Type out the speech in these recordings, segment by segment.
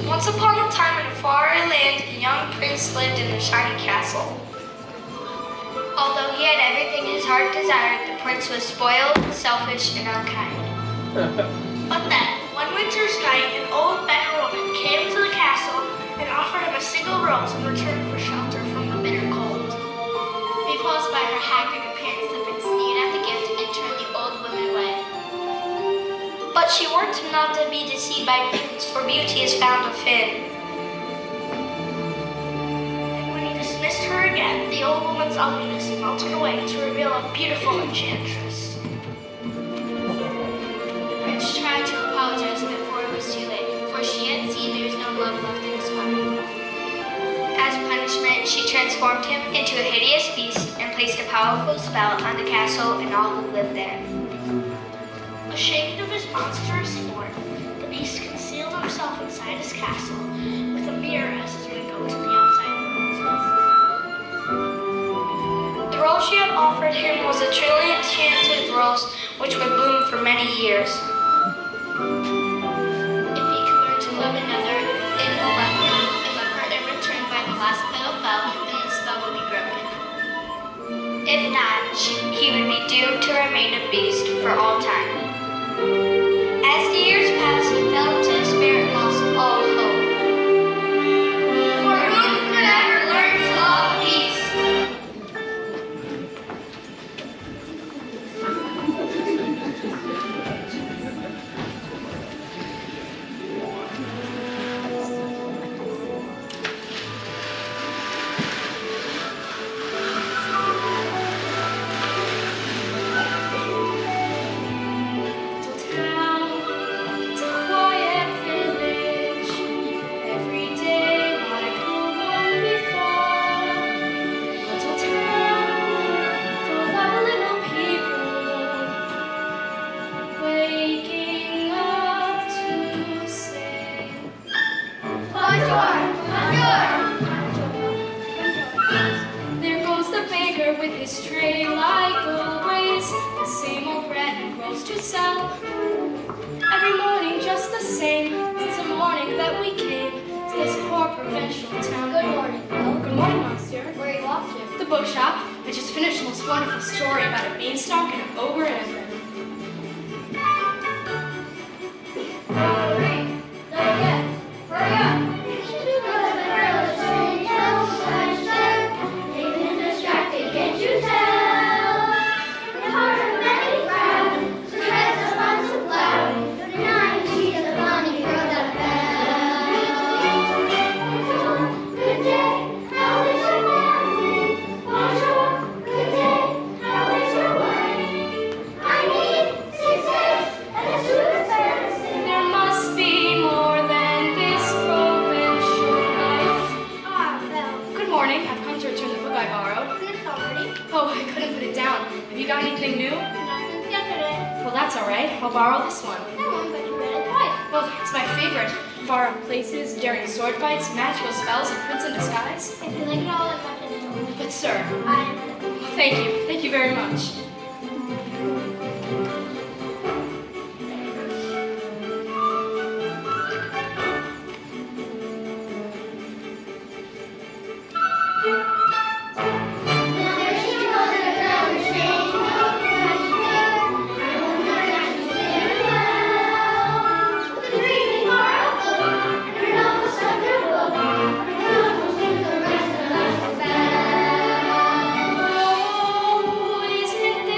Once upon a time in a faraway land, a young prince lived in a shining castle. Although he had everything his heart desired, the prince was spoiled, selfish, and unkind. But then, one winter's night, an old beggar woman came to the castle and offered him a single rose in return for shelter from the bitter cold. Repulsed by her haggard appearance, the prince sneered at the gift and turned the old woman away. But she warned him not to be deceived by appearance, for beauty is found within. And when he dismissed her again, the old woman's ugliness melted away to reveal a beautiful enchantress. Prince tried to apologize before it was too late, for she had seen there was no love left in his heart. As punishment, she transformed him into a hideous beast and placed a powerful spell on the castle and all who lived there. Ashamed of his monstrous form, the beast concealed himself inside his castle with a mirror as his window to the outside world. The rose she had offered him was a truly enchanted rose which would bloom for many years. If he could learn to love another and love her in return by the last petal fell, then the spell would be broken. If not, he would be doomed to remain a beast for all time. As the years passed, he fell into despair and lost all hope. For who could ever learn to love peace? With his tray like always, the same old bread and rolls to sell. Every morning just the same, since the morning that we came to this poor provincial town. Good morning, Bill. Good morning, monsieur. Where are you off to? The bookshop. I just finished the most wonderful story about a beanstalk and an ogre and a Hurry! Not yet. Hurry up! Got anything new? Nothing yesterday. Well, that's all right. I'll borrow this one. That one, but you read it twice. Well, it's my favorite. Far off places, daring sword fights, magical spells, and prince in disguise. If you like it all that much, then But sir, I thank you. Thank you very much. Oh, isn't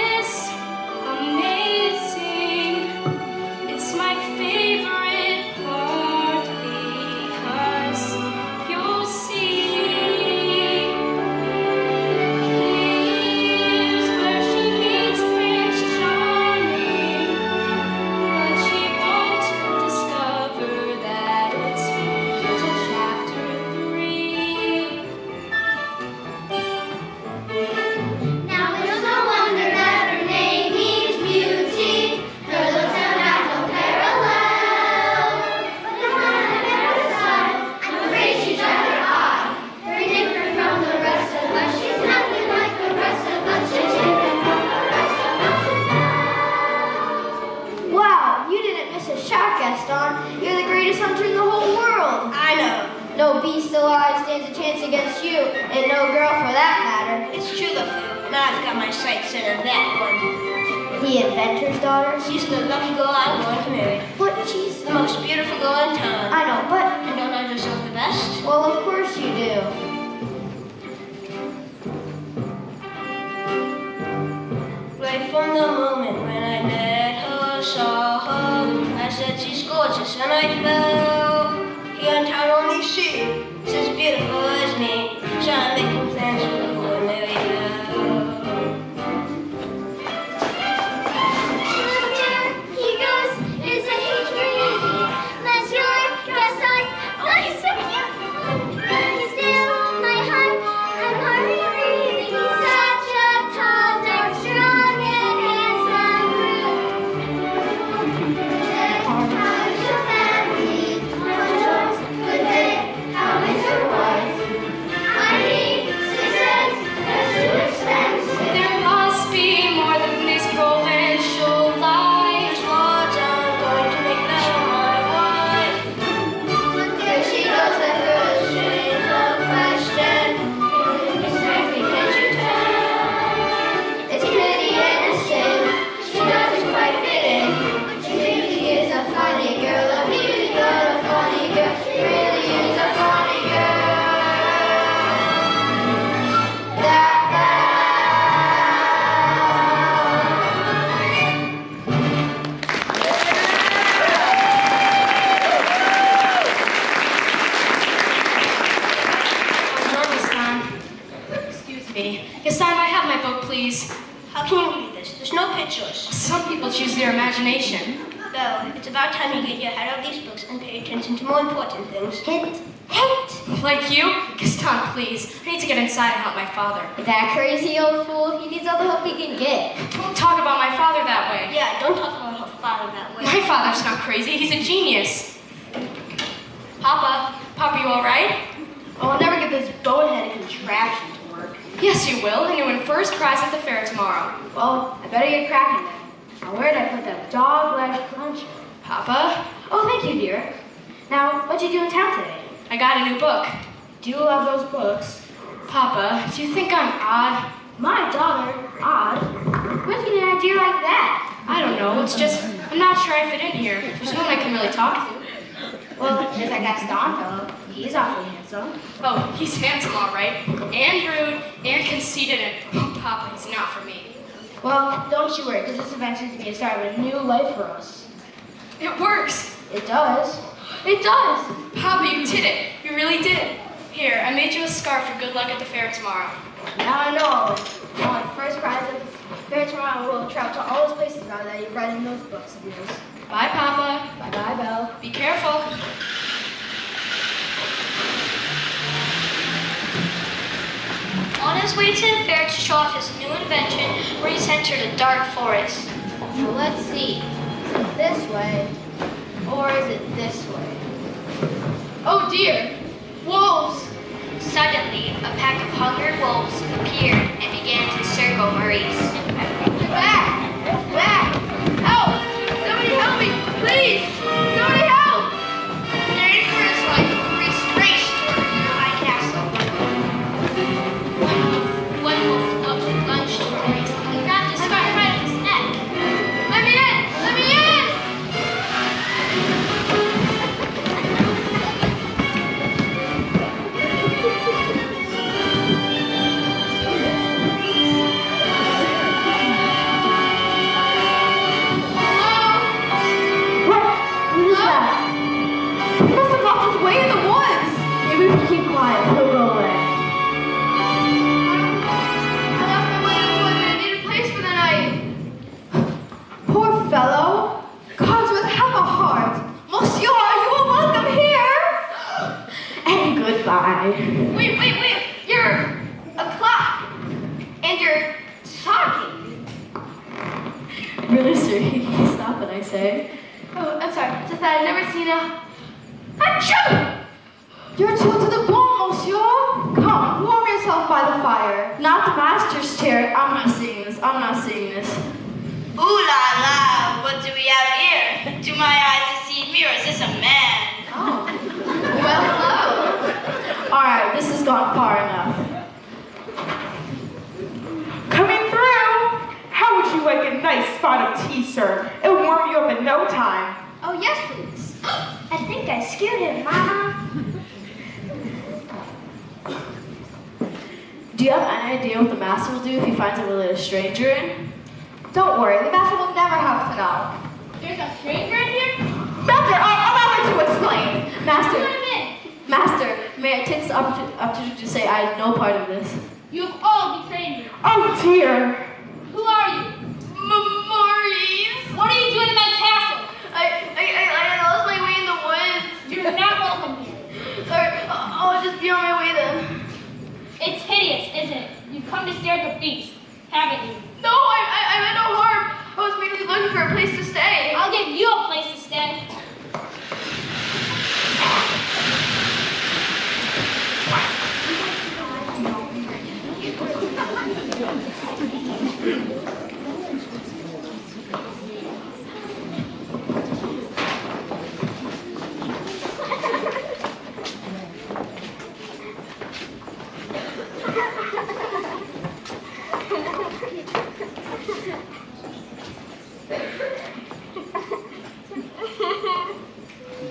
no beast alive stands a chance against you, and no girl for that matter. It's true, LeFou. Now I've got my sights set on that one. The inventor's daughter? She's the lucky girl I'm going to marry. What? She's The most beautiful girl in town. I know, but And don't I deserve the best? well, of course you do. Right from the moment when I met her, saw her, I said she's gorgeous, and I fell. Here in town only she is as beautiful as me, so I'm making plans for her and marry her. He goes, isn't he crazy? Let's guess I said you. Still, my heart, I'm hardly breathing. He's such a tall, dark, strong, and handsome brute. How is your family? How's yours? Good day. How is your wife? I need success. That's too expensive. There must be more than these provincial lies. These words I'm going to make now my wife. Here she goes, the girl strings of question. Exactly, can't you tell? It's pretty innocent. She doesn't quite fit in. But she really is a funny girl, a really good, a funny girl. She really is a funny girl. Excuse me. Gaston, I have my book, please. How can you read this? There's no pictures. Some people choose their imagination. Well, it's about time you get your head out of these books and pay attention to more important things. Hint. Like you? Gaston, please. I need to get inside and help my father. That crazy old fool, he needs all the help he can get. Don't talk about my father that way. Yeah, don't talk about her father that way. My father's not crazy. He's a genius. Papa, you all right? I'll never get this boneheaded contraption to work. Yes, you will, and you win first prize at the fair tomorrow. Well, I better get cracking then. Now, where did I put that dog-leg plunger? Papa, Oh, thank you, dear. Now, what'd you do in town today? I got a new book. Do you love those books? Papa, do you think I'm odd? My daughter, odd. Where'd you get an idea like that? I don't know. It's just, I'm not sure I fit in here. There's no one I can really talk to. Well, there's that Gaston fellow. He's awfully handsome. Oh, he's handsome, all right. And rude, and conceited, and oh, Papa, he's not for me. Well, don't you worry, because this adventure is going to start with a new life for us. It works. It does. It does. Papa, you did it. You really did it. Here, I made you a scarf for good luck at the fair tomorrow. Now I know. I won first prize at the fair tomorrow. We'll travel to all those places now that you've read in those books of yours. Bye, Papa. Bye-bye, Belle. Be careful. On his way to the fair to show off his new invention, Reese entered a dark forest. Well, let's see. Is it this way? Or is it this way? Oh dear! Wolves! Suddenly, a pack of hungry wolves appeared and began to circle Maurice. Back! Back! Help! Somebody help me! Please! Somebody help! Fearing for his life, Maurice raced toward the high castle. One wolf lunged toward Maurice and grabbed his scarf right at his neck. Let me in! Let me in! What is that? He must have lost his way in the woods. Maybe if we keep quiet, he'll go away. I lost my way in the woods and I need a place for the night. Poor fellow. Gods with have a heart. Monsieur, you are welcome here. And goodbye. Wait. You're a clock. And you're talking. Really, sir? You stop it, I say. Oh, I'm sorry. Just that I've never seen a... Achoo! You're chilled to the bone, monsieur. Come, warm yourself by the fire. Not the master's chair. I'm not seeing this. Ooh la la, what do we have here? Do my eyes deceive me or is this a man? Oh. Well, hello. has gone far enough. Coming through! How would you like a nice spot of tea, sir? It'll warm you up in no time. Oh, yes, please. I think I scared him, Mama. Do you have any idea what the master will do if he finds a really stranger in? Don't worry, the master will never have to know. There's a stranger in here? Master, allow me to explain. Master, Let him in. Master, may I take this opportunity to say I had no part of this? You have all betrayed me. Oh dear. Who are you? Maurice. What are you doing in my castle? I lost my way in the woods. You're not welcome here. I'll just be on my way then. It's hideous, isn't it? You've come to stare at the beast, haven't you? No, I meant no harm. I was merely looking for a place to stay. I'll give you a place to stay.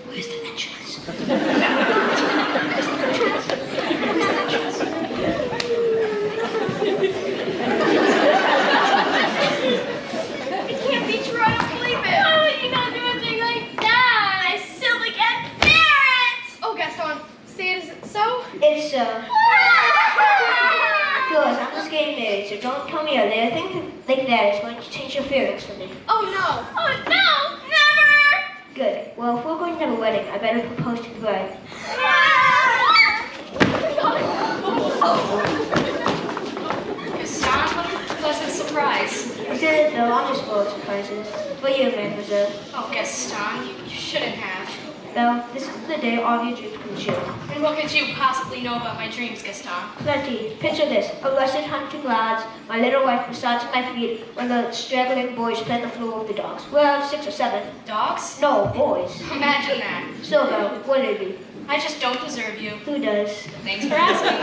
Where's the entrance? It can't be true. I don't believe it. Why would you not do a thing like that? I simply can't bear it. Oh, Gaston, say it isn't so? It's, Girls, I'm just getting married, so don't tell me a little thing like that is going to change your feelings for me. Oh no. Oh no, never! Good. Well, if we're going to have a wedding, I better propose to the bride. Gaston, what a pleasant surprise. I did it though, I'm just full of surprises. For you, mademoiselle. Oh, Gaston, you shouldn't have. Well, this is the day all your dreams come true. And what could you possibly know about my dreams, Gaston? Plenty. Picture this. A russet hunting lads, my little wife beside my feet, when the straggling boys play on the floor with the dogs. Well, 6 or 7. Dogs? No, boys. Imagine that. So, though, what did it be? I just don't deserve you. Who does? Thanks for asking.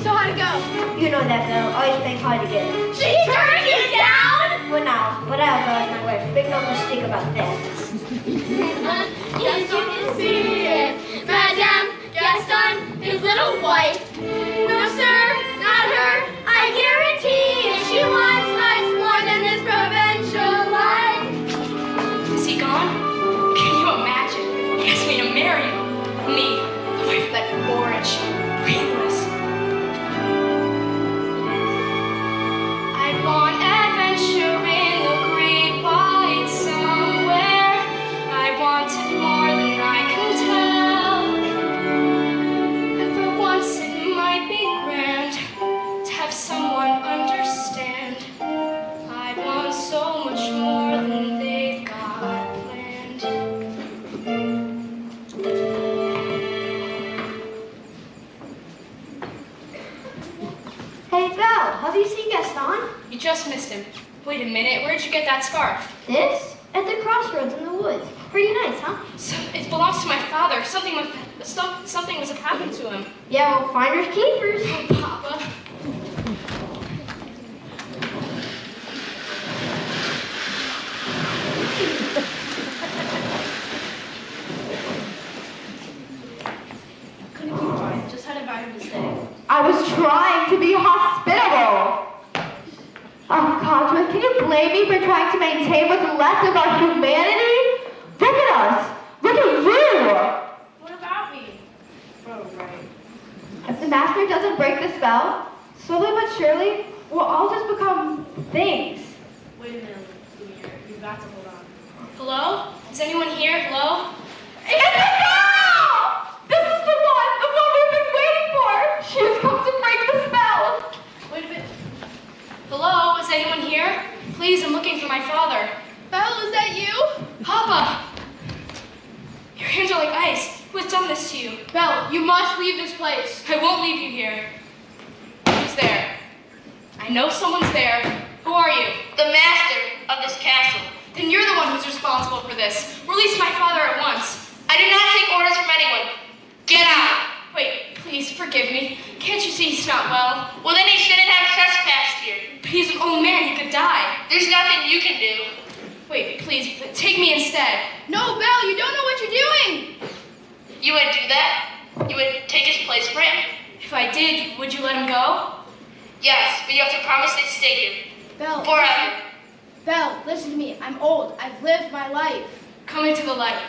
So how'd it go? You know that girl, always playing hard to get. She turned you down? For now, but I'll go as my wife. Make no mistake about that. Yes, you can see it. Madame Gaston, his little wife. No, sir, not her. I guarantee it. She wants much more than this provincial life. Is he gone? Can you imagine? He asked me to marry him. Me, the wife of that orange, brainless. I want adventure in the great wide somewhere. I wanted more than I can tell. And for once it might be grand to have someone understand. I want so much more than they've got planned. Hey, Belle, have you seen Gaston? You just missed him. Wait a minute, where'd you get that scarf? This? At the crossroads in the woods. Pretty nice, huh? It belongs to my father. Something must have happened to him. Yeah, well, finders keepers. Oh, Papa. Couldn't keep quiet. Just had invited him to stay. I was trying to be hospitable. Oh, Codsworth, can you blame me for trying to maintain what's left of our humanity? Look at us. Look at you. What about me? Oh, right. If the master doesn't break the spell, slowly but surely, we'll all just become things. Wait a minute, Lumiere. You've got to hold on. Hello? Is anyone here? Hello? It's a girl! This is the one we've been waiting for. She has come to break the spell. Wait a minute. Hello? Is anyone here? Please, I'm looking for my father. Belle, is that you? Papa! Your hands are like ice. Who has done this to you? Belle, you must leave this place. I won't leave you here. Who's there? I know someone's there. Who are you? The master of this castle. Then you're the one who's responsible for this. Release my father at once. I do not take orders from anyone. Get out. Wait, please forgive me. Can't you see he's not well? Well, then he shouldn't have trespassed here. But he's an old man, he could die. There's nothing you can do. Wait, please, take me instead. No, Belle, you don't know what you're doing. You would do that? You would take his place for him? If I did, would you let him go? Yes, but you have to promise to stay here. Belle, Forever. Belle, listen to me. I'm old. I've lived my life. Come into the light.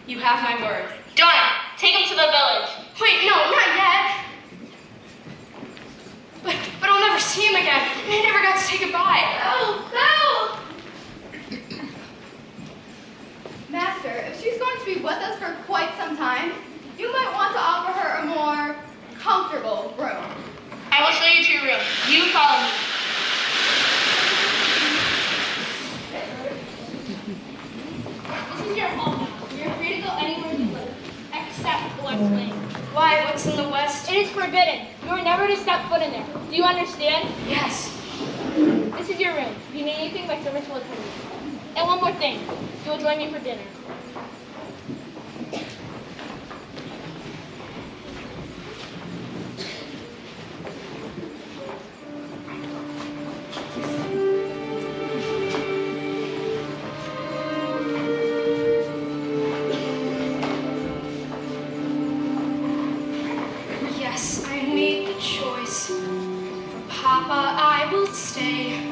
You have my word. Done. Take him to the village. Wait, no, not yet. But I'll never see him again. And I never got to say goodbye. Belle! Master, if she's going to be with us for quite some time, you might want to offer her a more comfortable room. I will show you to your room. You follow me. This is your home now. You're free to go anywhere you live, except the West Wing. Why? What's in the West? It is forbidden. You are never to step foot in there. Do you understand? Yes. This is your room. If you need anything, my servants will attend you. And one more thing. You will join me for dinner. Yes, I made the choice. For Papa, I will stay.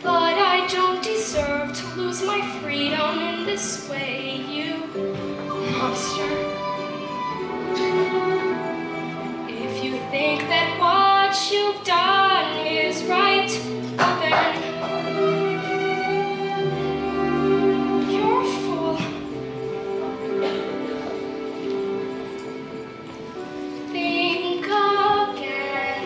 But I don't deserve to lose my freedom in this way, you monster. If you think that what you've done is right, well then you're a fool. Think again.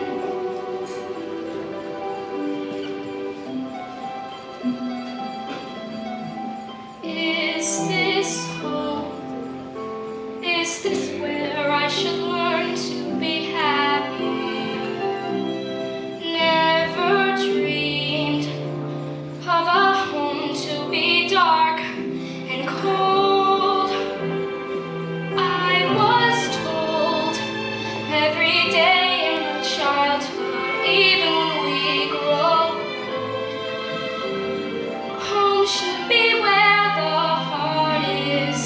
Is this home? Is this where I should learn to be happy? Never dreamed of a home to be dark and cold. I was told every day in my childhood, even when we grow, home should be where the heart is.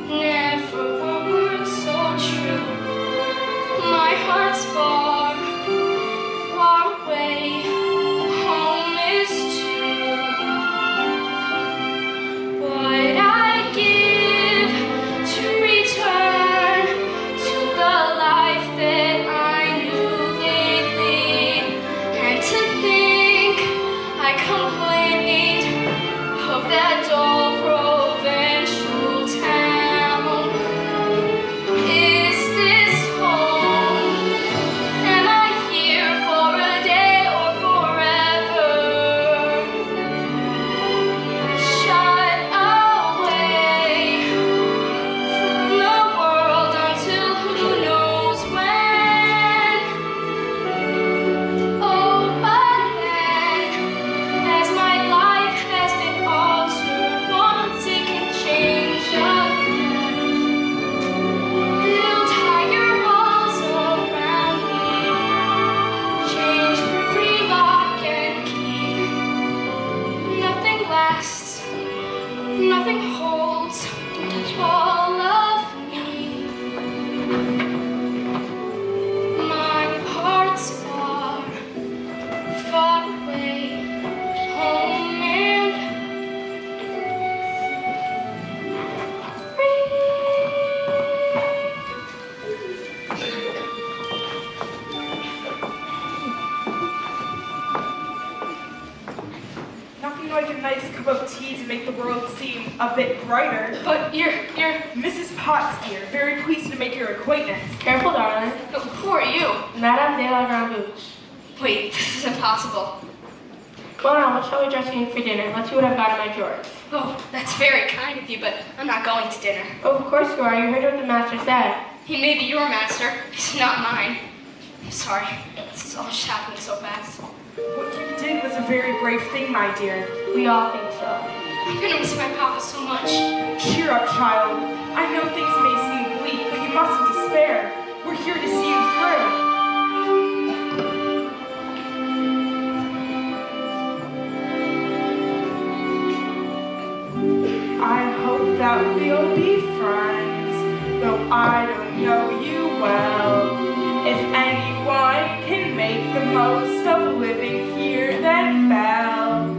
Never were words so true. My heart's far, far away. Home is too. What I give to return to the life that I knew lately, and to think I complained of that dull provincial town. Is this home? Am I here for a day or forever? Shut away from the world until who knows when. Oh, but then, as my life has been altered, once it can change again. Build higher walls around me, change every lock and key. Nothing lasts, nothing holds all of me. My heart's far, far away, home and free. Nothing like a nice cup of tea to make the world seem a bit brighter. But you're, Mrs. Potts here, very pleased to make your acquaintance. Careful, darling. who are you? Madame de la Grandbouche. Wait, this is impossible. Well, now, what shall we dress you in for dinner? Let's see what I've got in my drawers. Oh, that's very kind of you, but I'm not going to dinner. Oh, of course you are. You heard what the master said. He may be your master, he's not mine. I'm sorry, this is all just happening so fast. What you did was a very brave thing, my dear. We all think so. I'm gonna miss my papa so much. Cheer up, child. I know things may seem bleak, but you mustn't despair. We're here to see you through. I hope that we'll be friends, though I don't know you well. If anyone can make the most of living here, then Belle,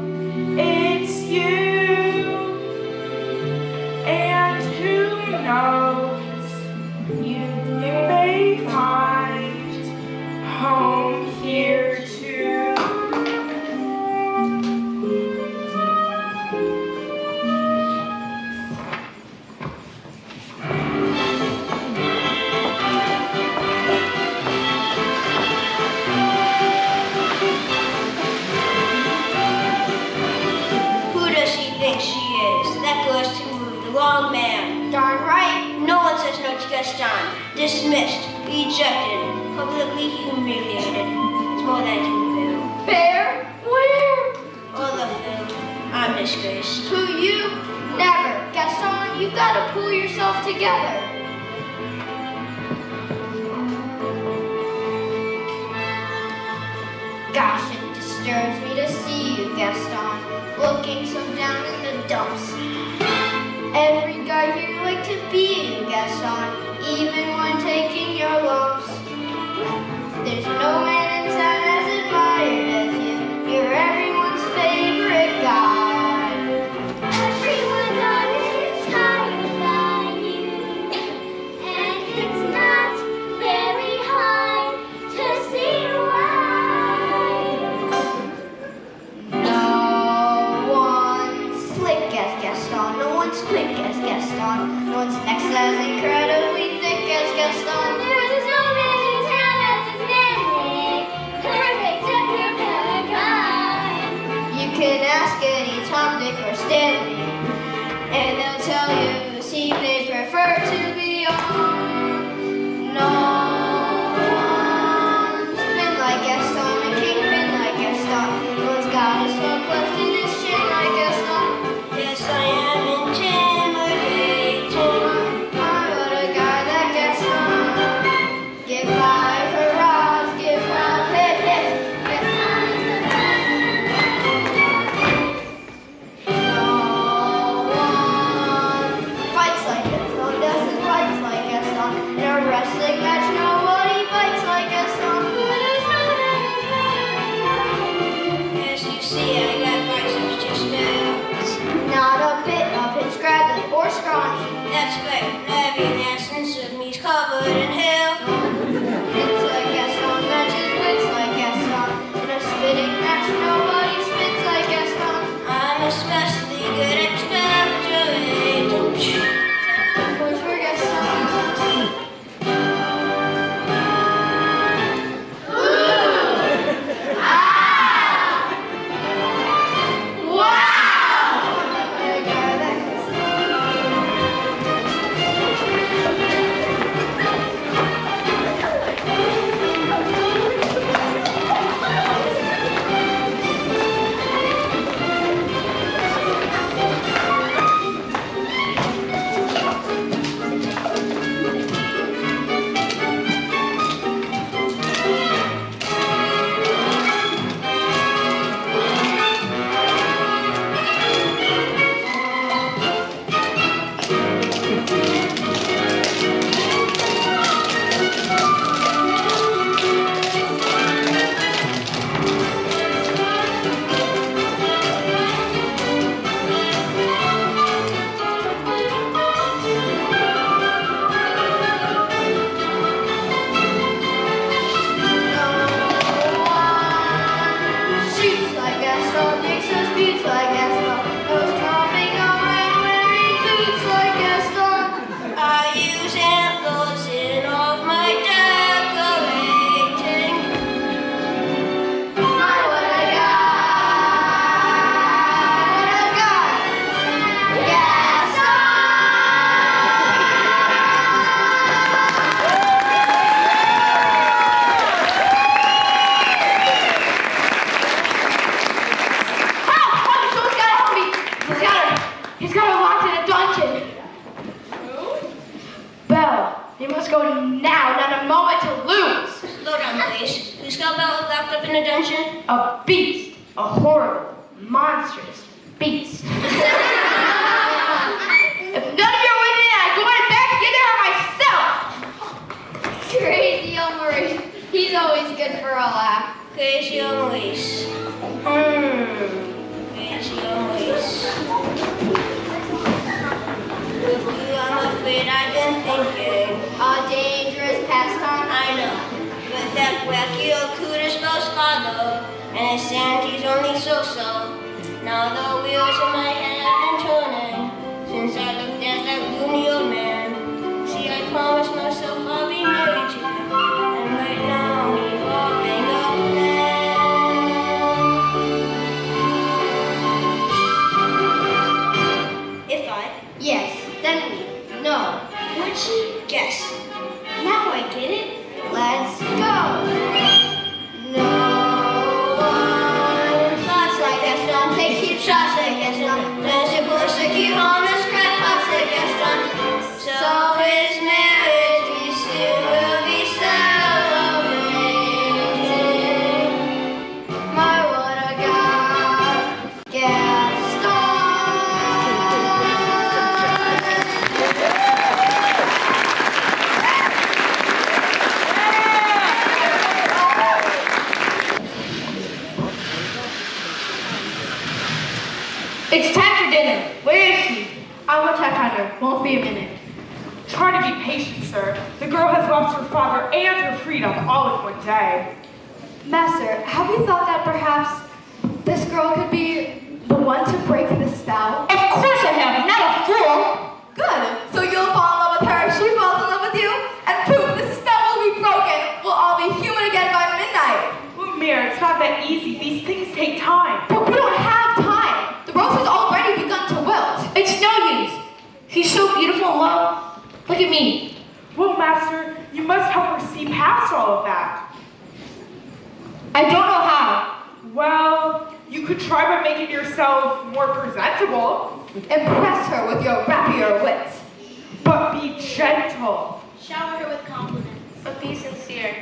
it's you. And who knows, you may find home here too. Who does she think she is? That goes to the wrong man. Darn right. No one says no to Gaston. Dismissed, ejected, publicly humiliated. It's more than I can do. Bear? Where? Olafil, I'm disgraced. Who you? Never. Gaston, you've got to pull yourself together. Gosh, it disturbs me to see you, Gaston, looking so down in the dumps. Every guy here like to be you, Gaston, even when taking your lumps. There's no man in town as admired as you. You're everyone's favorite guy. Everyone on is tired by you, and it's not very hard to see why. No one's slick as Gaston. No one's quick as Gaston. No one's next as incredibly thick as Gaston. There's no man in town that's standing perfect to your paragon. You can ask any Tom, Dick, or Stanley, and they'll tell you the scene they prefer to be on. No one's been like Gaston, a kingpin like Gaston. No one's got a sword cleft in his chin like Gaston. Yes, I am intimidated. What a guy that Gaston. Give 5 hurrahs, give 5 hip hips. No one fights like Gaston, doesn't fight like Gaston. In a wrestling match, nobody fights like Gaston. As you see, I got biceps just now. Not a bit of it scraggly or scrawny. That's right, heavy in the essence of me's covered in hell. It's like Gaston matches wits like Gaston. In a spitting match, nobody spits like Gaston. I'm especially good at speculating. Boys for Gaston. go now, not a moment to lose. Slow down, please. Who's got Bella locked up in a dungeon? A beast. A horrible, monstrous beast. If none of you are with me, I'm going back to get her myself. Crazy old Maurice. He's always good for a laugh. Crazy always. Crazy always. I'm afraid I've been thinking. A dangerous pastime. I know. With that wacky old Cootersville's father, and his sanity's only so-so. Now the wheels in my head have been turning since I looked at that loony old man. See, I promised myself I'll be married to him, and right now we've all been up plan. If I Yes, then we. No. would she guess? Now I get it. Let's go. No one thoughts like Gaston. They keep shots like Gaston. There's a persecute on the scrap pots like Gaston. So his marriage we soon will be celebrating. My what a god, Gaston. It's time for dinner. Where is she? I will check on her. Won't be a minute. Try to be patient, sir. The girl has lost her father and her freedom all in one day. Master, have you thought that perhaps this girl could be the one to break the spell? Of course I have. Not a fool. Good. So you'll fall in love with her, she falls in love with you, and poof, the spell will be broken. We'll all be human again by midnight. Lumiere, it's not that easy. These things take time. But we don't have time. The rose has already begun to wilt. It's no use. She's so beautiful and low. Look at me. Well, Master, you must help her see past all of that. I don't know how. Well, you could try by making yourself more presentable, Impress her with your rapier wit. but be gentle. Shower her with compliments. But be sincere.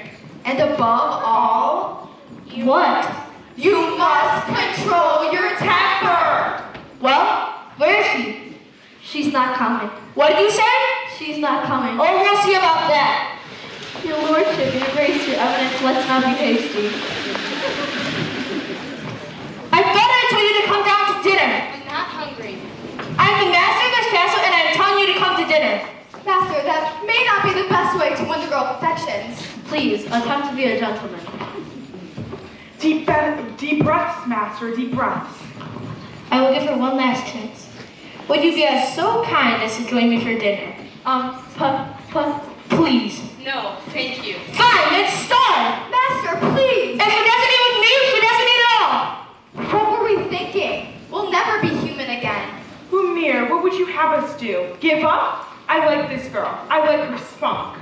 And above all, What? you must control your temper. Well, where is she? She's not coming. What did you say? She's not coming. Oh, we'll see about that. Your lordship, embrace your eminence. Let's not be hasty. I thought I told you to come down to dinner. I'm not hungry. I'm the master of this castle, and I'm telling you to come to dinner. Master, that may not be the best way to win the girl's affections. Please, attempt to be a gentleman. Deep breaths, Master, deep breaths. I will give her one last chance. Would you be so kind as to join me for dinner? Please. No, thank you. Fine, let's start. Master, please. If she doesn't eat with me, she doesn't eat at all. What were we thinking? We'll never be human again. Lumiere, what would you have us do? Give up? I like this girl. I like her spunk.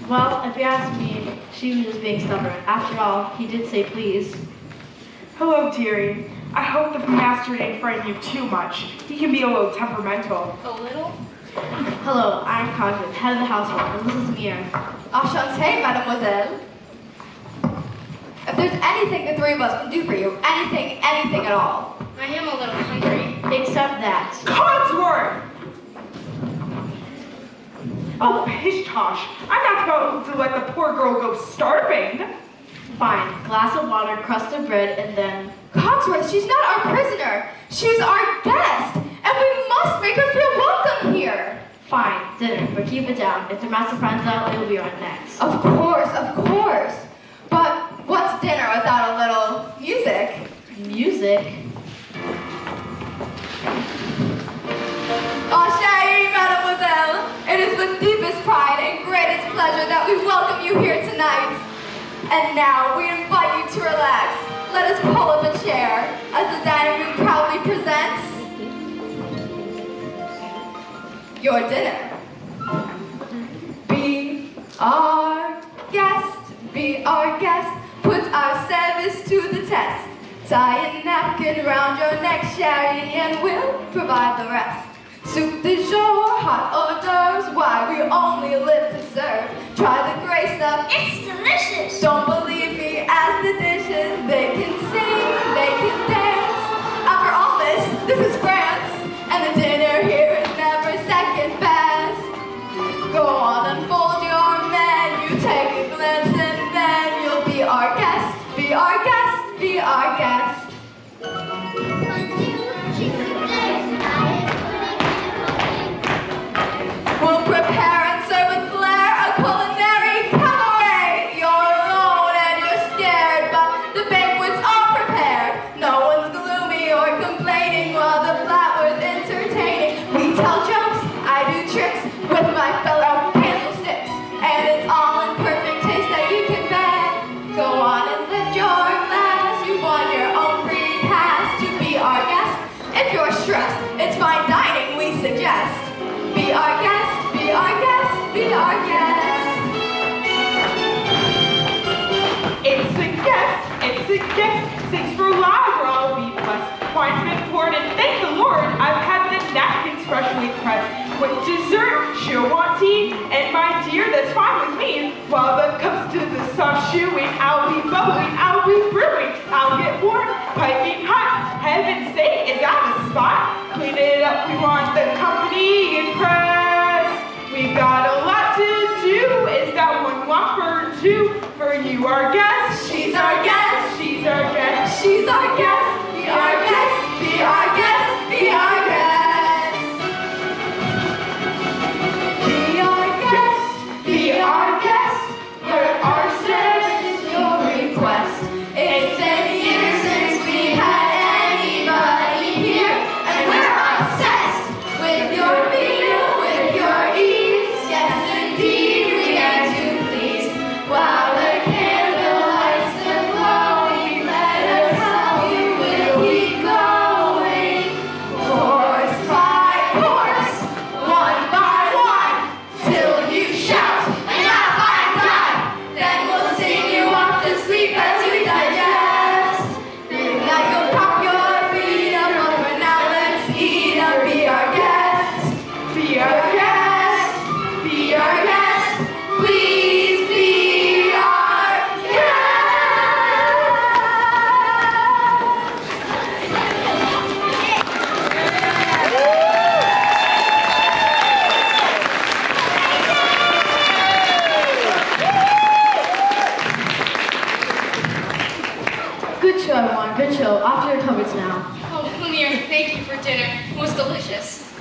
Well, if you ask me, she was just being stubborn. After all, he did say please. Hello, dearie. I hope the master didn't frighten you too much. He can be a little temperamental. A little? Hello, I'm Cosmin, head of the household, and this is Mia. Enchanté, mademoiselle. If there's anything the three of us can do for you, anything at all. I am a little hungry. Except that. Codsworth! Oh, pish tosh. I'm not going to let the poor girl go starving. Fine, glass of water, crust of bread, and then... Cogsworth, she's not our prisoner. She's our guest, and we must make her feel welcome here. Fine, dinner, but keep it down. If the master finds out, it'll be our next. Of course. But what's dinner without a little music? Music? Enchanté, mademoiselle. It is with deepest pride and greatest pleasure that we welcome you here tonight. And now we invite you to relax. Let us pull up a chair as the dining room proudly presents your dinner. Be our guest, put our service to the test. Tie a napkin round your neck, Sherry, and we'll provide the rest. Soup du jour, hot hors d'oeuvres. Why, we only live to serve. Try the gray stuff. It's delicious. Don't believe me, ask the dishes. They can sing, they can dance. After all this is France. And the dinner here is never second best. Go on, unfold your menu. Take a glance and then you'll be our guest. Be our guest, be our guest. We'll prepare and serve with flair a culinary cabaret. You're alone and you're scared, but the banquets are prepared. No one's gloomy or complaining while the flatware's entertaining. We tell jokes, I do tricks with my fellow candlesticks, and it's all in perfect taste that you can bet. Go on and lift your glass. You won your own free pass to be our guest. If you're stressed, it's fine dining we suggest. Be our guest, be our guest, be our guest. It's a guest, it's a gift. Thanks for live, or I'll be blessed. Wine's been poured, and thank the Lord, I've had the napkins freshly pressed. With dessert, she'll want tea, and my dear, that's fine with me. While it comes to the soft shoeing, I'll be bubbling, I'll be brewing, I'll get warm, piping hot. Heaven's sake, is that a spot? Clean it up, we want the company impressed. We've got a lot to do. Is that one whopper or two? For you, our guest. She's our guest, She's our guest. she's our guest. Be our guest, be our guest, be our guest. Be our guest, be our guest. Heard our service, your request. It's been years since we had anybody here, and we're obsessed with your meal, with your ease. Yes, indeed, we are to please. While the candle lights are glowing, let us help you, we'll keep going. Course by course, one by one, till you shout, enough, I'm done. Then we'll sing you off to sleep as you digest. Now you'll pop your feet up, but for now let's eat up. Be our guest, Be our guest. be our guest. Please be our guest. Good show, everyone. Good show. Off to your cupboards now. Oh, Lumiere, thank you for dinner. It was delicious.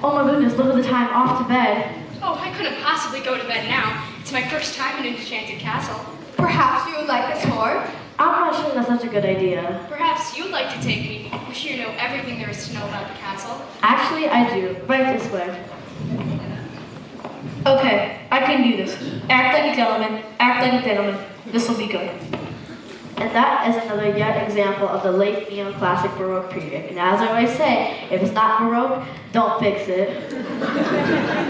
Oh my goodness, look at the time. Off to bed. Oh, I couldn't possibly go to bed now. It's my first time in an enchanted castle. Perhaps you would like a tour? I'm not sure that's such a good idea. Perhaps you'd like to take me. I'm sure you know everything there is to know about the castle. Actually, I do. Right this way. Okay, I can do this. Act like a gentleman. Act like a gentleman. This will be good. And that is another yet example of the late neoclassic Baroque period. And as I always say, if it's not Baroque, don't fix it.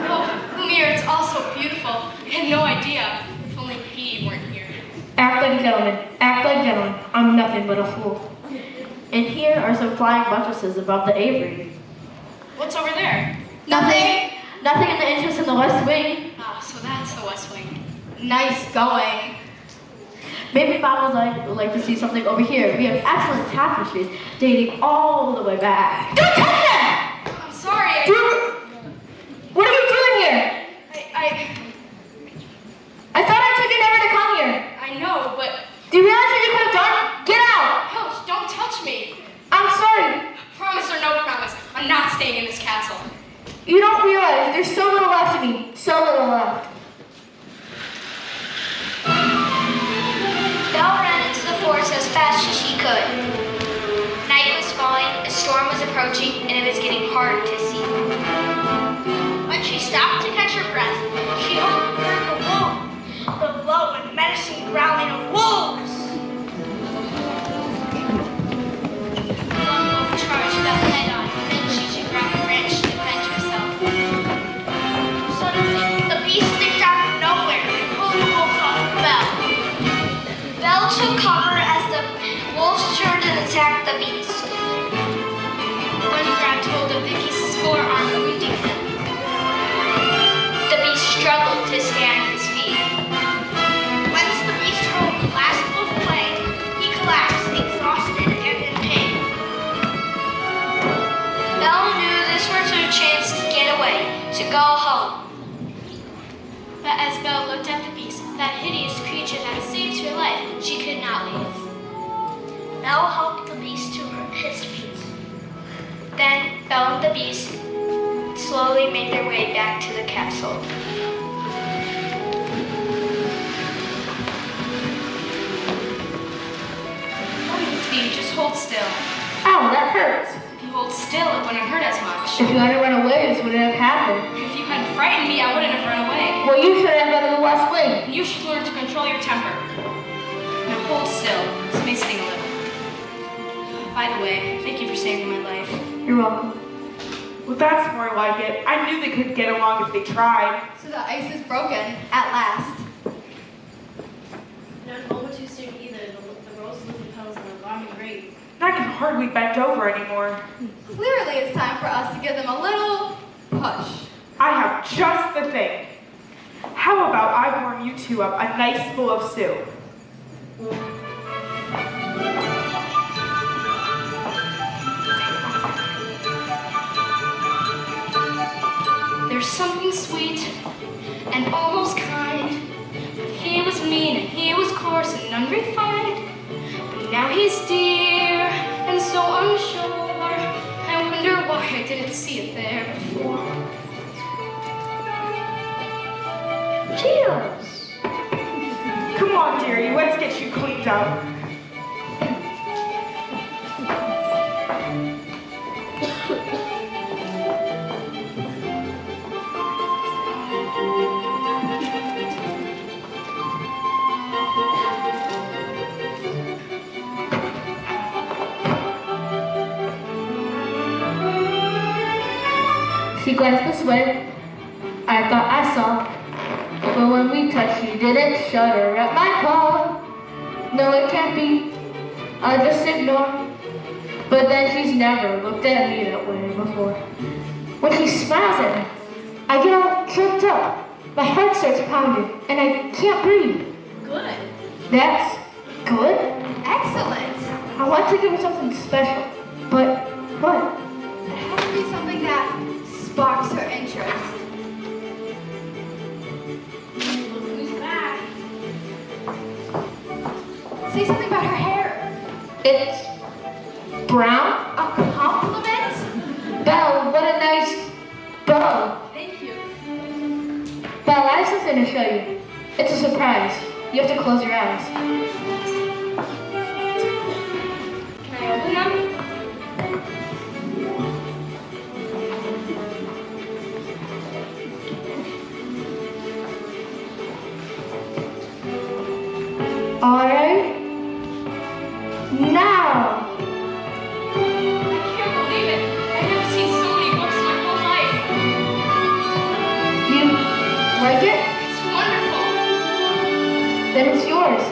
Oh, Lumiere, it's all so beautiful. I had no idea. If only Petey weren't here. Act like a gentleman. Act like a gentleman. I'm nothing but a fool. And here are some flying buttresses above the aviary. What's over there? Nothing. Nothing in the entrance in the west wing. Ah, so that's the West Wing. Nice going. Maybe Mom would like to see something over here. We have excellent tapestries dating all the way back. Don't touch that! I'm sorry. What are you doing here? I thought I told you never to come here. I know, but Do you realize what you could have done? Get out! Helps, don't touch me. I'm sorry. Promise or no promise, I'm not staying in this castle. You don't realize there's so little left of me. So little left. Belle ran into the forest as fast as she could. Night was falling, a storm was approaching, and it was getting hard to see. When she stopped to catch her breath, she heard the low and menacing growling of wolves. One wolf charged Belle head on, then she grabbed a branch to defend herself. Suddenly, the beast leaped out of nowhere and pulled the wolves off of Belle. Belle took cover as the wolves turned and attacked the beast. One grabbed hold of the beast's forearm, wounding But as Belle looked at the beast, that hideous creature that saved her life, she could not leave. Belle helped the beast to his feet. Then Belle and the beast slowly made their way back to the castle. Steve, just hold still. Ow, that hurts. If you hold still, it wouldn't hurt as much. If you hadn't run away, this wouldn't have happened. If you hadn't frightened me, I wouldn't have run away. Well, you should have been in the West Wing. You should learn to control your temper. Now hold still. This may sting a little. By the way, thank you for saving my life. You're welcome. Well, that's more like it. I knew they couldn't get along if they tried. So the ice is broken, at last. Not a moment too soon either. The rose lily petals are alarming great. And I can hardly bend over anymore. Clearly it's time for us to give them a little push. I have just the thing. How about I warm you two up a nice bowl of soup? There's something sweet and almost kind. He was mean and he was coarse and unrefined. But now he's dear and so unsure. I wonder why I didn't see it there before. Cheers! Come on, dearie, let's get you cleaned up. She glanced this way. I thought I saw. But when we touched, she didn't shudder at my call. No, it can't be. I'll just ignore. But then she's never looked at me that way before. When she smiles at me, I get all choked up. My heart starts pounding, and I can't breathe. Good. That's good. Excellent. I want to give her something special. But what? It has to be something that sparks her interest. Look who's back. Say something about her hair. It's brown. A compliment? Belle, what a nice bow. Thank you. Belle, I have something to show you. It's a surprise. You have to close your eyes. Can I open them? All right. Now. I can't believe it. I've never seen so many books in my whole life. You like it? It's wonderful. Then it's yours.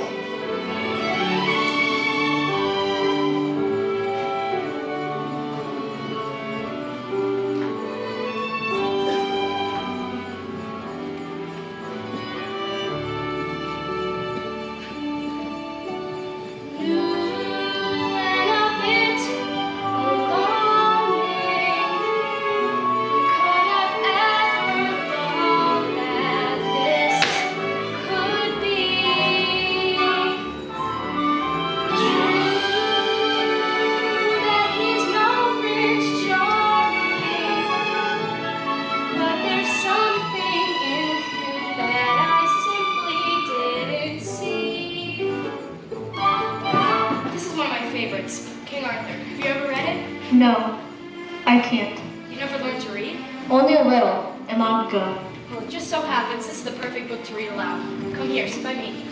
King Arthur. Have you ever read it? No, I can't. You never learned to read? Only a little, and long ago. Well, it just so happens this is the perfect book to read aloud. Come here, sit by me.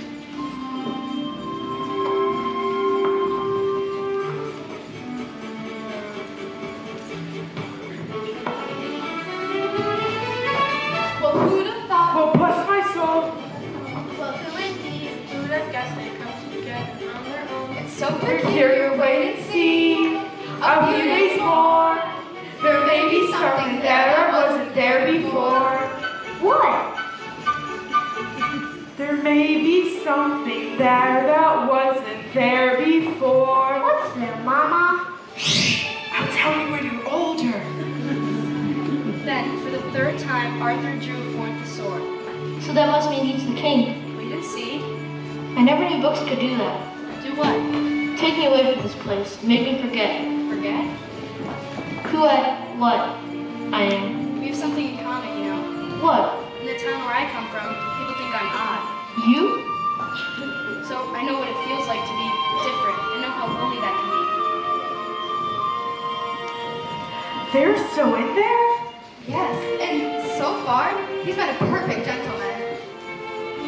Well, who'd have thought? Well, bless my soul. Well, who indeed? Who would have guessed they'd come together on their own? It's so We're peculiar. here, wait and see. A few days more. There may be something that wasn't there before. What? There may be something there that wasn't there before. What's there, Mama? I'll tell you when you're older. Then, for the third time, Arthur drew forth the sword. So So that must mean he's the king. Wait and see. I never knew books could do that. Do what? Take me away from this place. Make me forget Forget? what I am. We have something in common, you know. What? In the town where I come from, people think I'm odd. You? So I know what it feels like to be different. I know how lonely that can be. They're still in there? Yes, and so far, he's been a perfect gentleman.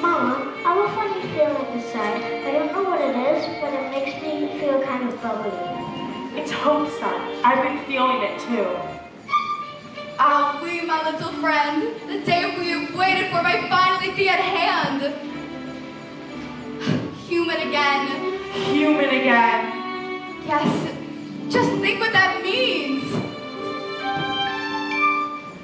Mama, I have a funny feeling inside. I don't know what it is, but it makes me feel kind of bubbly. It's hope, son. I've been feeling it too. Ah, oui, my little friend. The day we have waited for might finally be at hand. Human again. Human again. Yes, just think what that means.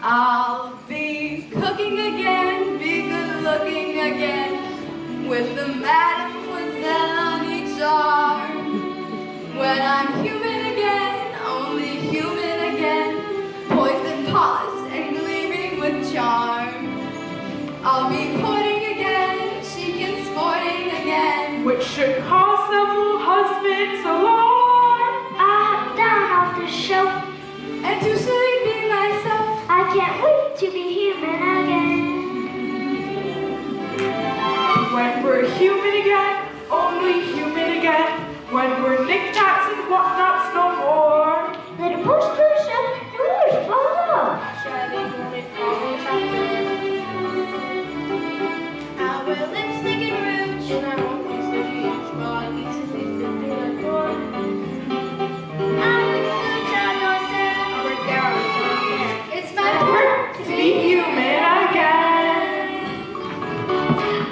I'll be cooking again, be good looking again, with the Mademoiselle on each arm. When I'm human again, only human again, poised and polished and gleaming with charm. I'll be courting again, chic and sporting again. Which should cause several husbands alarm. Down off the shelf. And to sleeping myself. I can't wait to be human again. When we're human again, only human again. When we're knickknacks and whatnots no more. Let it push push up, doors fall off. I wear lipstick and rouge, and I won't be so huge. Well, I need to be filthy like boy. I look so I work there on the It's my turn To be human again.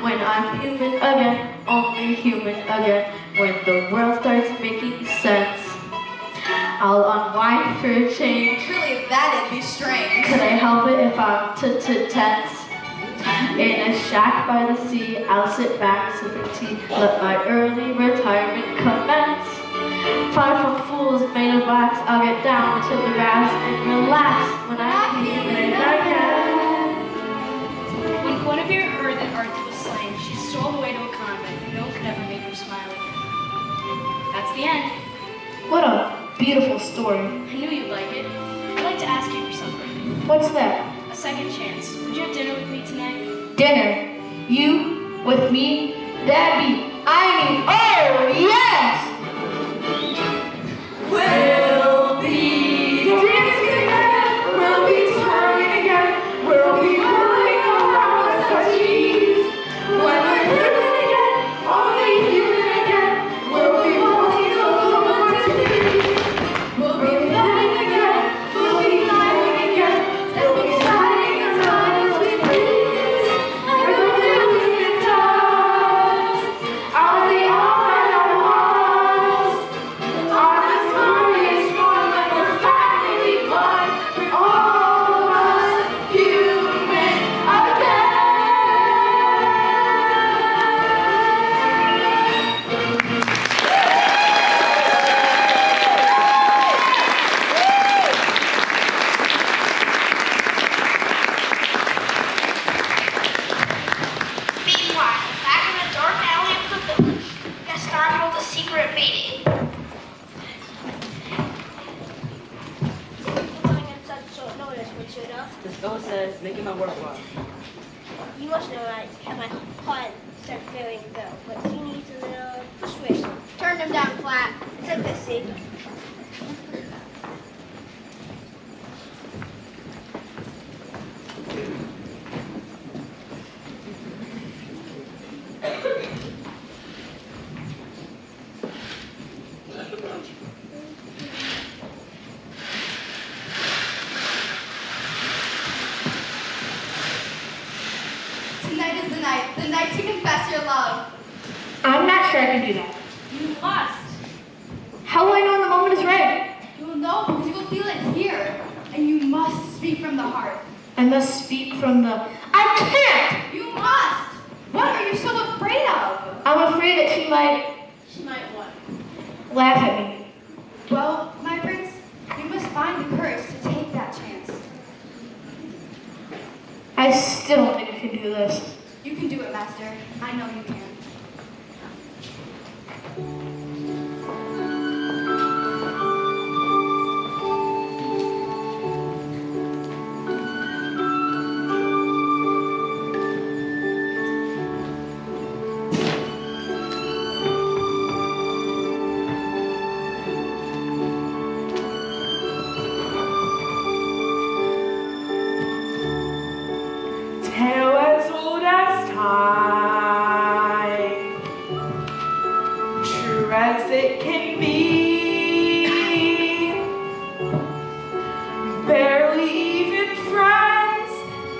When I'm human again, only human again. When the world starts making sense, I'll unwind for a change. Really, that'd be strange. Could I help it if I'm tense? In a shack by the sea, I'll sit back sipping tea. Let my early retirement commence. Far from fools made of wax, I'll get down to the grass and relax when I'm human again. When Guinevere heard that Arthur was slain, she strolled away to a convent, and no one could ever make her smile again. That's the end. What a beautiful story. I knew you'd like it. I'd like to ask you for something. What's that? A second chance. Would you have dinner with me tonight? Dinner. You with me? That'd be, oh yes! We'll be dancing again. We'll be twirling again. We'll be whirling around such ease. When we're human again, only human again. We'll be walking along to peace. We'll be flying again. We'll be flying again. We'll be sliding as high as we please. Like a million times. I'll be all that I was. On this glorious morn when we're finally one, we're all of us human again. Meanwhile, back in the dark alley of the village, Gaston held a secret meeting. Putting in such short notice, Richard. The spell says, making my work well. You must know I have my heart set feeling go, but he needs a little persuasion. Turn him down flat. It's like this, see? Tonight is the night to confess your love. I'm not sure I can do that. You must. How will I know when the moment is right? You will know because you will feel it here, and you must speak from the heart. I must speak from the... I can't! You must! What are you so afraid of? I'm afraid that she might She might what? laugh at me. Well, my prince, you must find the courage to take that chance. I still don't think I can do this. You can do it, Master. I know you can. Tale as old as time, true as it can be. Barely even friends,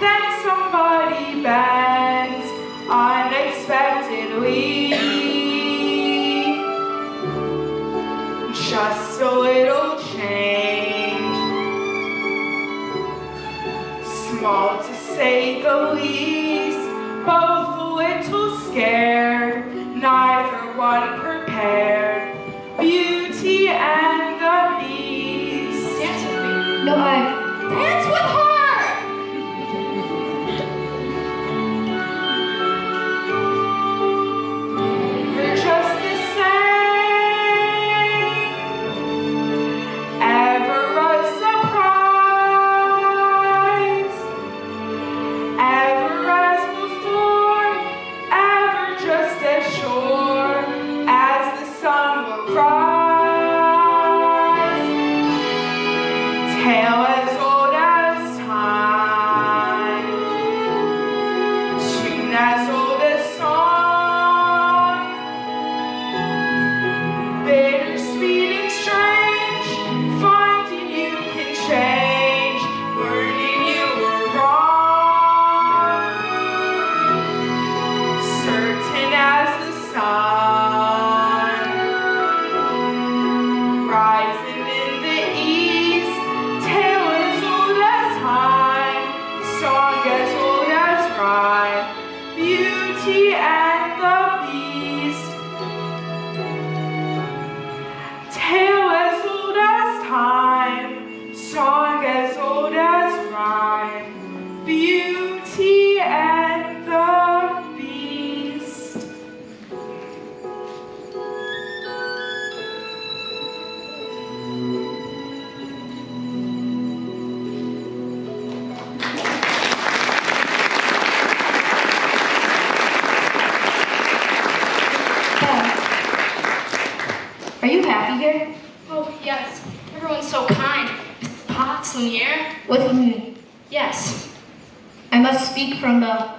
then somebody bends unexpectedly. Just a little change, small to say the least, both a little scared, neither one prepared. Beauty and the Beast. Dance with me. No, dance with her! You're just the same, ever a surprise, ever as before, ever just as sure as the sun will rise. Tale as old as time, tune as old as song, bittersweet and strange, finding you can change, learning you were wrong, certain as the sun, rising in the east, tale as old as time, song as old as rhyme, Beauty and the Beast. Tale as old as time, song as old as rhyme, Beauty and the Beast. Are you happy here? Oh, yes. Everyone's so kind. Pots in the air. What do you mean? Yes. I must speak from the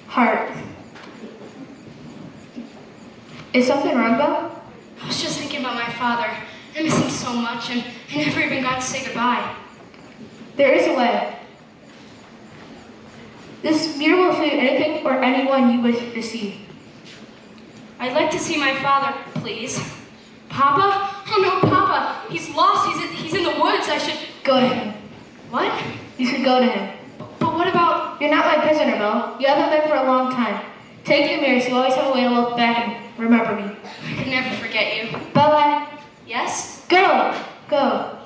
heart. Is something wrong, Belle? I was just thinking about my father. I miss him so much, and I never even got to say goodbye. There is a way. This mirror will show you anything or anyone you wish to see. I'd like to see my father, please. Papa? Oh no, Papa. He's lost. He's in the woods. I should... Go to him. What? You should go to him. But what about... You're not my prisoner, Belle. You haven't been for a long time. Take the mirror so you always have a way to look back and remember me. I could never forget you. Belle, Yes? go! Go.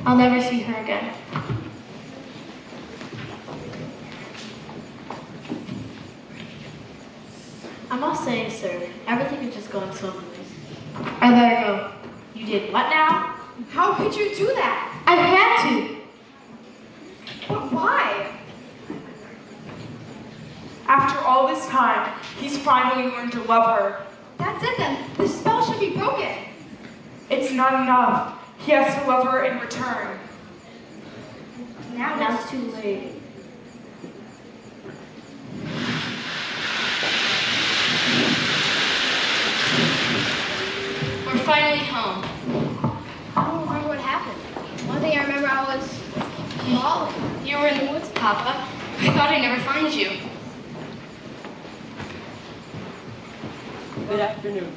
I'll never see her again. I must say, sir, everything is just going smoothly. I better go. You did what now? How could you do that? I had to. But why? After all this time, he's finally learned to love her. That's it then. The spell should be broken. It's not enough. He has to love her in return. Now Now it's too late. We're finally home. I don't remember what happened. One thing I remember, I was falling. You were in the woods, Papa. I thought I'd never find you. Good afternoon.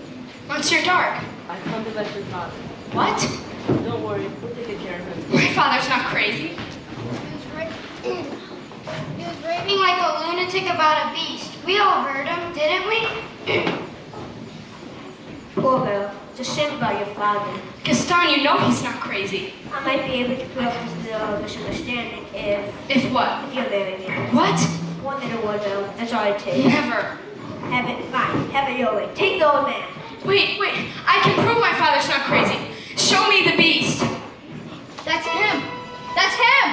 Monsieur Dark. I've come to let your father. What? Don't worry, we'll take care of him. My father's not crazy. He was raving like a lunatic about a beast. We all heard him, didn't we? Poor Belle. It's a shame about your father. Gaston, you know he's not crazy. I might be able to put up with the misunderstanding if If what? you're marry me. What? One little word though, that's all it takes. Never. Have it, fine, have it your way. Take the old man. Wait, I can prove my father's not crazy. Show me the beast. That's him. That's him.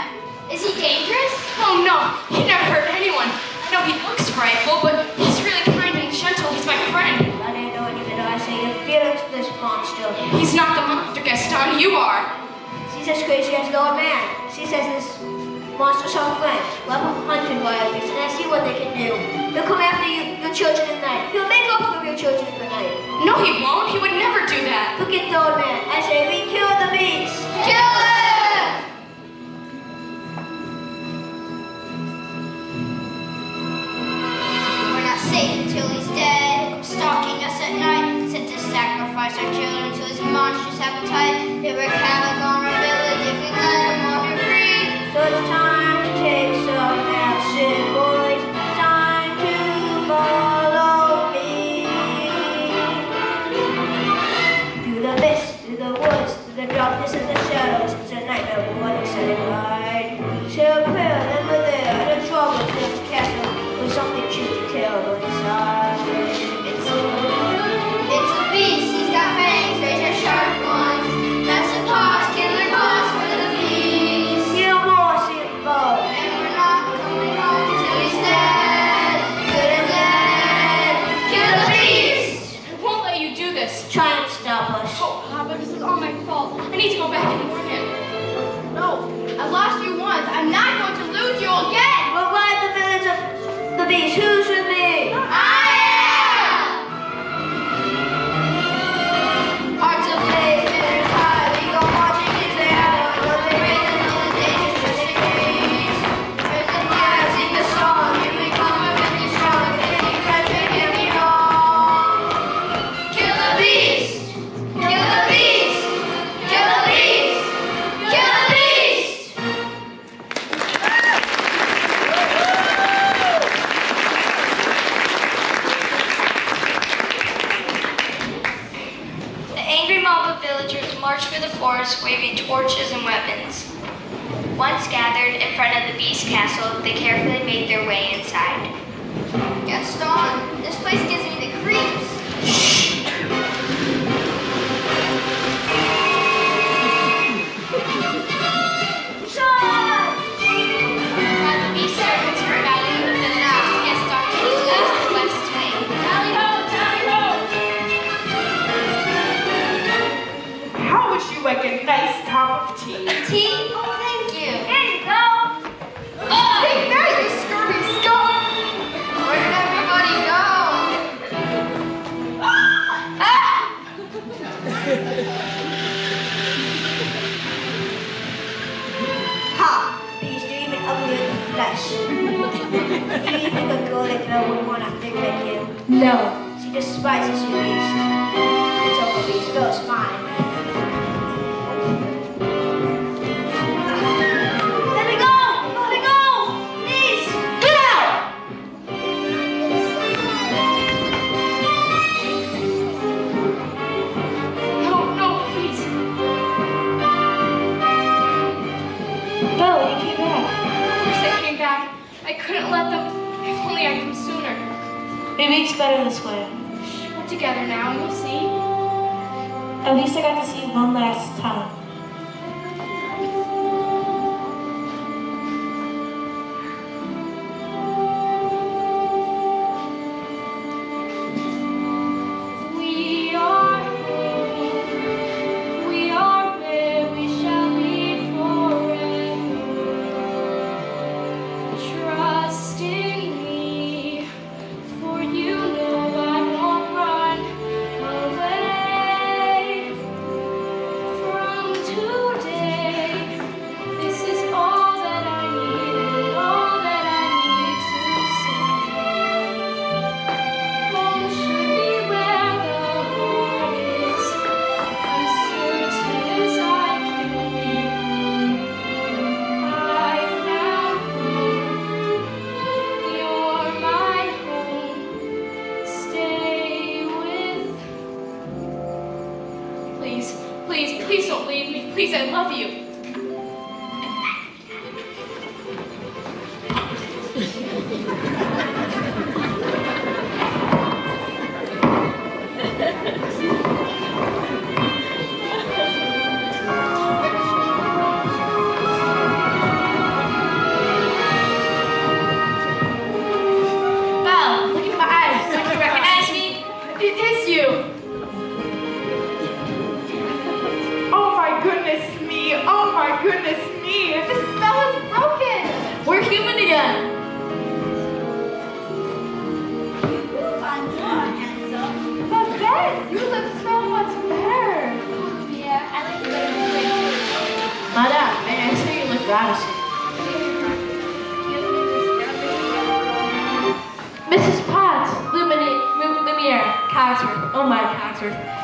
Is he dangerous? Oh no, he never hurt anyone. I know he looks frightful, but he's really kind and gentle. He's my friend. I didn't know any better. I say your feelings for this monster. He's not the monster, Gaston. You are. She's as crazy as the old man. She says this monster's her friend. Well, I'm hunting wild beasts, and I see what they can do. He'll come after your children at night. He'll make off with your children in the night. No, he won't. He would never do that. Forget the old man. I say we kill the beast. Kill him! We're not safe until he's dead. Stalking us at night, sent to sacrifice our children to his monstrous appetite. It wreak havoc on our village if we let him wander free. So it's time to take some action, boys. Time to follow me. Through the mist, through the woods, through the darkness and the shadows. It's a nightmare for one excited ride. Shall prepare, then we're there. The trouble in the castle with something true to tell inside. It's a beast, he's got fangs, razor sharp ones. That's the paws, killer paws for the beast. You won't see it fall. And we're not coming home till he's dead. Good and dead. Kill the beast! I won't let you do this. Try and stop us. Oh, Papa, this is all my fault. I need to go back and warn him. No, I lost you once. I'm not going to lose you again. We'll ride the village of the beast. Who's with me? Hearts of blazers high, we go marching into the alley. But they raise them to the dangerous just in case. There's the fire, sing the song. Here we come, we're really strong. Any country can be wrong. Kill the beast! Kill the beast! Kill the beast! Kill the beast! The angry mob of villagers marched through the forest waving torches and weapons. Once gathered in front of the beast castle, they carefully made their way inside. Gaston, this place gives me the creeps. While the beast servants were guiding the villagers, Gaston took his place on the west wing. Tally ho, tally ho! How would you like a nice cup of tea? Tea? Oh, thank you. Here you go. Take that, you scurvy skunk! Where did everybody go? Ha! Beast, you're even uglier than flesh. Do you think a girl like that would want to think like you? No. She despises you, Beast. It's over, Beast. Girl's fine. Let me go! Let me go! Please! Get out! No, please. Go, you came back. Of course I came back. I couldn't let them. If only I'd come sooner. Maybe it's better this way. We're together now, and you'll see. At least I got to see you one last time. We are home. We are where we shall be forever. Trust in me, for you know I won't run away from Please, I love you. Belle, look into my eyes. Don't you recognize me? It is you. Oh my goodness me! Oh my goodness me! The spell is broken. We're human again. But Beth, you look so much better. Yeah, I like the way you look. Madame, may I say you look ravishing? Mrs. Potts, Lumiere, Cogsworth. Oh my, Cogsworth.